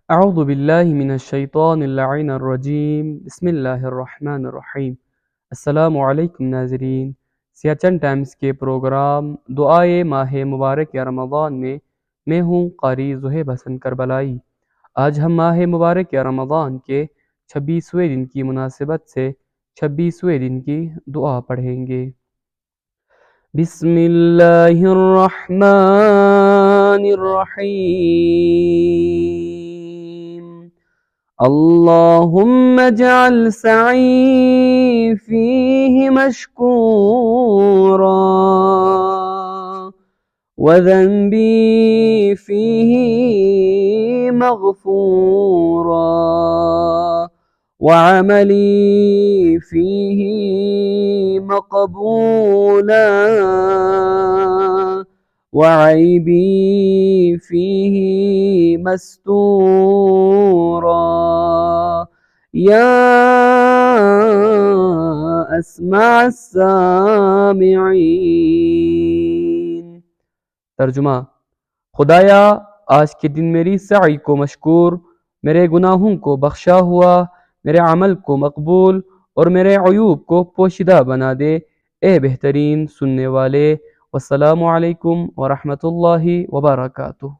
अऊज़ु बिल्लाहि मिनश्शैतानिर्रजीम बिस्मिल्लाहिर्रहमानिर्रहीम। अस्सलामु अलैकुम नाज़रीन। सियाचन टाइम्स के प्रोग्राम दुआए माह मुबारक या रमज़ान में मैं हूँ क़ारी ज़ुहैब हसन करबलाई। आज हम माह मुबारक या रमज़ान के 26वें दिन की मुनासिबत से 26वें दिन की दुआ पढ़ेंगे। बिस्मिल्लाहिर्रहमानिर्रहीम। अल्लाहुम्म जअल सई फीहि मशकूरा वज़न्बी फीहि मग़फ़ूरा वअमली फीहि मक़बूला वअयबी फीहि मस्तूरा या अस्मा सामिईन। तर्जुमा: खुदाया, आज के दिन मेरी सई को मशकूर, मेरे गुनाहों को बख्शा हुआ, मेरे अमल को मकबूल और मेरे अयूब को पोशीदा बना दे, ए बेहतरीन सुनने वाले। वस्सलामु अलैकुम वरहमतुल्लाहि वबरकातुहू।